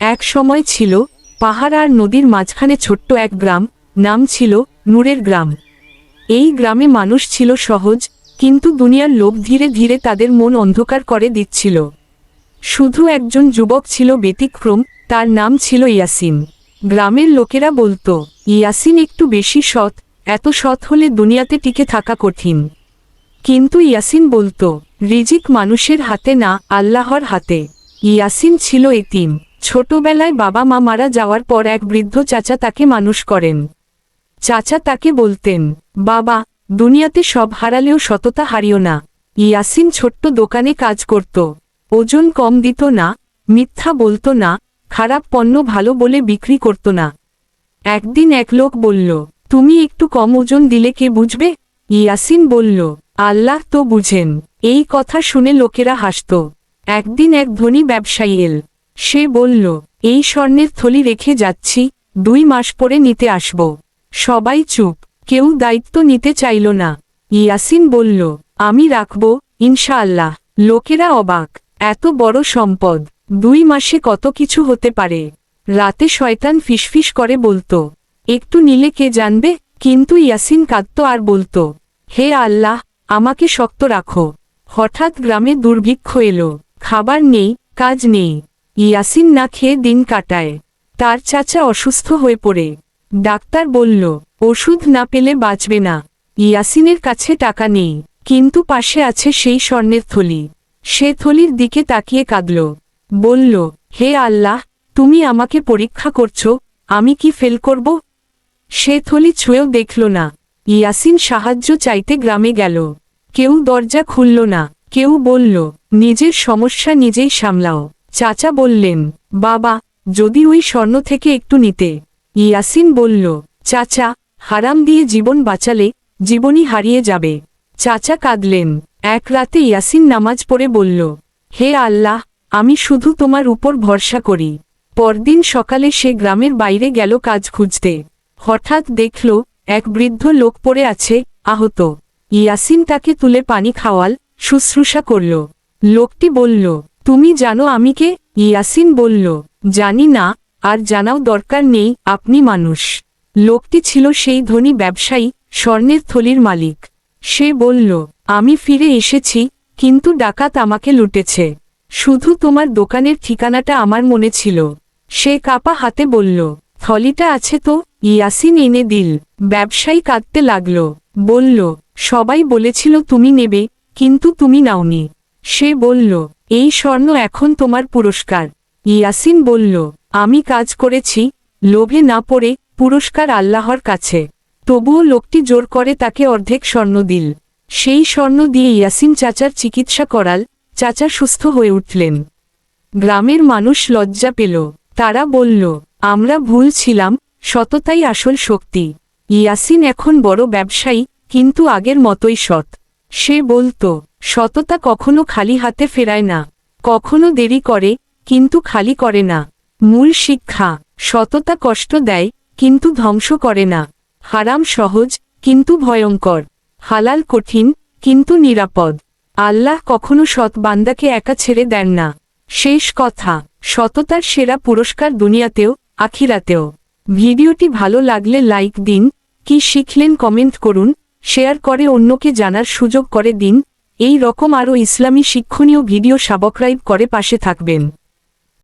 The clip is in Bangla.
এক সময় ছিল পাহাড় আর নদীর মাঝখানে ছোট্ট এক গ্রাম, নাম ছিল নূরের গ্রাম। এই গ্রামে মানুষ ছিল সহজ, কিন্তু দুনিয়ার লোভ ধীরে ধীরে তাদের মন অন্ধকার করে দিচ্ছিল। শুধু একজন যুবক ছিল ব্যতিক্রম, তার নাম ছিল ইয়াসিন। গ্রামের লোকেরা বলতো, ইয়াসিন একটু বেশি সৎ, এত সৎ হলে দুনিয়াতে টিকে থাকা কঠিন। কিন্তু ইয়াসিন বলতো, রিজিক মানুষের হাতে না, আল্লাহর হাতে। ইয়াসিন ছিল এতিম। ছোটবেলায় বাবা মা মারা যাওয়ার পর এক বৃদ্ধ চাচা তাকে মানুষ করেন। চাচা তাকে বলতেন, বাবা, দুনিয়াতে সব হারালেও সততা হারিও না। ইয়াসিন ছোট্ট দোকানে কাজ করত। ওজন কম দিত না, মিথ্যা বলতো না, খারাপ পণ্য ভালো বলে বিক্রি করত না। একদিন এক লোক বলল, তুমি একটু কম ওজন দিলে কে বুঝবে? ইয়াসিন বলল, আল্লাহ তো বুঝেন। এই কথা শুনে লোকেরা হাসত। একদিন এক ধনী ব্যবসায়ী এল। সে বলল, এই স্বর্ণের থলি রেখে যাচ্ছি, 2 মাস পরে নিতে আসব। সবাই চুপ, কেউ দায়িত্ব নিতে চাইল না। ইয়াসিন বলল, আমি রাখব, ইনশাআল্লাহ। লোকেরা অবাক, এত বড় সম্পদ, 2 মাসে কত কিছু হতে পারে। রাতে শয়তান ফিসফিস করে বলতো, একটু নিলে কে জানবে? কিন্তু ইয়াসিন কাঁদত আর বলতো, হে আল্লাহ, আমাকে শক্ত রাখো। হঠাৎ গ্রামে দুর্ভিক্ষ এলো, খাবার নেই, কাজ নেই। ইয়াসিন না খেয়ে দিন কাটায়। তার চাচা অসুস্থ হয়ে পড়ে। ডাক্তার বলল, ওষুধ না পেলে বাঁচবে না। ইয়াসিনের কাছে টাকা নেই, কিন্তু পাশে আছে সেই স্বর্ণের থলি। সে থলির দিকে তাকিয়ে কাঁদল, বলল, হে আল্লাহ, তুমি আমাকে পরীক্ষা করছো, আমি কি ফেল করব? সে থলি ছুঁয়েও দেখল না। ইয়াসিন সাহায্য চাইতে গ্রামে গেল। কেউ দরজা খুলল না, কেউ বলল, নিজের সমস্যা নিজেই সামলাও। চাচা বললেন, বাবা, যদি ওই স্বর্ণ থেকে একটু নিতে। ইয়াসিন বলল, চাচা, হারাম দিয়ে জীবন বাঁচালে জীবনই হারিয়ে যাবে। চাচা কাঁদলেন। এক রাতে ইয়াসিন নামাজ পড়ে বলল, হে আল্লাহ, আমি শুধু তোমার উপর ভরসা করি। পরদিন সকালে সে গ্রামের বাইরে গেল কাজ খুঁজতে। হঠাৎ দেখল এক বৃদ্ধ লোক পড়ে আছে, আহত। ইয়াসিন তাকে তুলে পানি খাওয়াল, শুশ্রূষা করল। লোকটি বলল, তুমি জানো আমি কে? ইয়াসিন বলল, জানি না, আর জানাও দরকার নেই, আপনি মানুষ। লোকটি ছিল সেই ধনী ব্যবসায়ী, স্বর্ণের থলির মালিক। সে বলল, আমি ফিরে এসেছি, কিন্তু ডাকাত আমাকে লুটেছে। শুধু তোমার দোকানের ঠিকানাটা আমার মনে ছিল। সে কাপা হাতে বলল, থলিটা আছে তো? ইয়াসিন এনে দিল। ব্যবসায়ী কাঁদতে লাগল, বলল, সবাই বলেছিল তুমি নেবে, কিন্তু তুমি নাওনি। সে বলল, এই স্বর্ণ এখন তোমার পুরস্কার। ইয়াসিন বলল, আমি কাজ করেছি, লোভে না পড়ে, পুরস্কার আল্লাহর কাছে। তবুও লোকটি জোর করে তাকে অর্ধেক স্বর্ণ দিল। সেই স্বর্ণ দিয়ে ইয়াসিন চাচার চিকিৎসা করাল। চাচা সুস্থ হয়ে উঠলেন। গ্রামের মানুষ লজ্জা পেল। তারা বলল, আমরা ভুল ছিলাম, সততাই আসল শক্তি। ইয়াসিন এখন বড় ব্যবসায়ী, কিন্তু আগের মতোই সৎ। সে বলতো, সততা কখনো খালি হাতে ফেরায় না। কখনো দেরি করে, কিন্তু খালি করে না। মূল শিক্ষা, সততা কষ্ট দেয়, কিন্তু ধ্বংস করে না। হারাম সহজ, কিন্তু ভয়ঙ্কর। হালাল কঠিন, কিন্তু নিরাপদ। আল্লাহ কখনো সৎ বান্দাকে একা ছেড়ে দেন না। শেষ কথা, সততার সেরা পুরস্কার দুনিয়াতেও, আখিরাতেও। ভিডিওটি ভালো লাগলে লাইক দিন, কি শিখলেন কমেন্ট করুন, শেয়ার করে অন্যকে জানার সুযোগ করে দিন। এই রকম আরও ইসলামী শিক্ষণীয় ভিডিও সাবস্ক্রাইব করে পাশে থাকবেন।